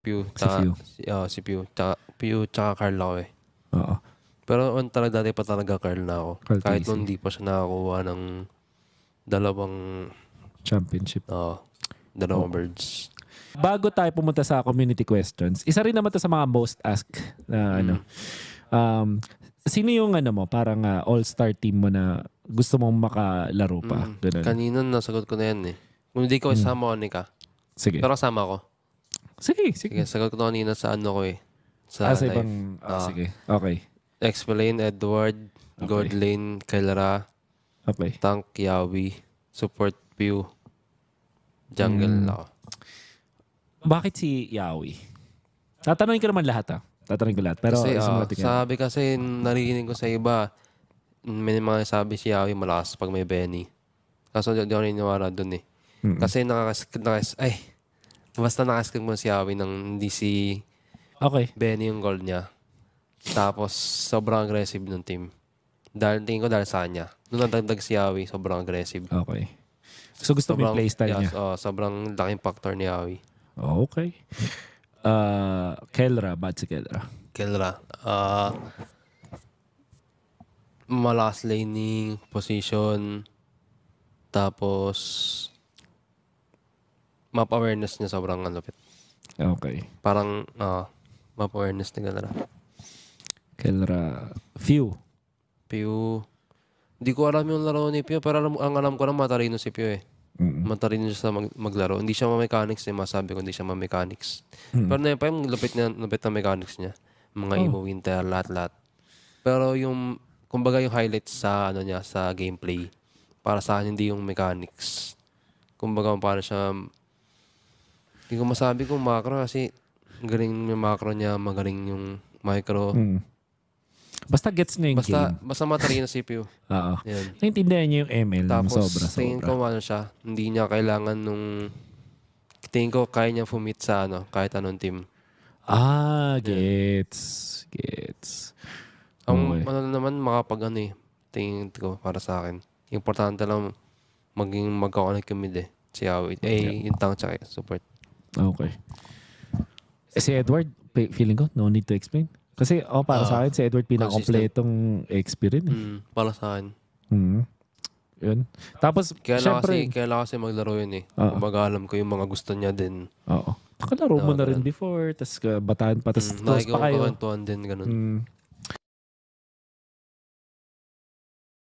Pew, Si Few. si Pew, tsaka Carl ako eh. Oo. Pero talaga dati pa talaga Carl na ako. Carl Kahit Casey. nung hindi pa siya nakakuha ng dalawang Championship. dalawang birds. Bago tayo pumunta sa community questions, isa rin naman to sa mga most asked na ano. Sino yung mo, parang all-star team mo na gusto mong makalaro pa? Ganun. Kanina nasagot ko na yan eh. Kung hindi ko isama ko Nika. Sige. Pero kasama ko. Sige. Sige, sagot ko na kanina sa ano ko eh. Sa Sa live. ibang... sige. Okay. Explain, Edward, God Lane, Kelra, Okay. Tank, Yawi, Support, Pew, Jungle ako. Bakit si Yawi? Tatanungin ko naman lahat Tatanungin ko lahat. Pero Kasi, isang sabi kasi, narinig ko sa iba, may mga sabi si Yawi malakas pag may Benny. Kaso di ako naniniwala dun eh. Kasi basta nakaskag mo si Yawi nang hindi si Benny yung goal niya. Tapos, sobrang aggressive ng team. Tingin ko dahil sa kanya. Nung nadagdag si Yawi, sobrang aggressive. Okay. So gusto mo yung playstyle niya? Sobrang laking factor ni Yawi. Okay. Kelra, bad si Kelra. Kelra. Malakas laning, position, tapos map awareness niya sobrang lupit. Okay. Parang map awareness ni Kelra. Kelra. Few. Hindi ko alam yung laro ni Pio, pero ang alam ko lang matalino si Pio eh. Matalino siya sa maglaro. Hindi siya ma-mechanics eh, masabi ko hindi siya ma-mechanics. Pero yung lupit na mechanics niya. Mga Emo Winter, lahat-lahat. Pero yung, kumbaga yung highlights sa niya, sa gameplay, para sa akin hindi yung mechanics. Kumbaga paano siya, hindi ko masabi kung macro kasi galing yung macro niya, magaling yung micro. Basta gets niya yung game. Basta matalino si Pio. Oo. Yan. Naintindihan niya yung ML ng Tapos, sobra. tingin ko siya, hindi niya kailangan tingin ko kaya niya fumit sa kahit anong team. Gets. Ang naman tingin ko para sa akin. Importante lang magkakanik yung mid eh. Si Awit. Yung tank tsaka support. Okay. Si Edward, feeling ko, no need to explain. Kasi para sa akin, si Edward pinaka-kompletong experience. Para sa akin. Yun. Tapos, syempre... Kaya kasi maglaro yun eh. Kumbaga alam ko yung mga gusto niya din. Oo. Nakalaro mo na rin before, tapos bataan pa, tapos close pa kayo. Nakikita ko din, ganun.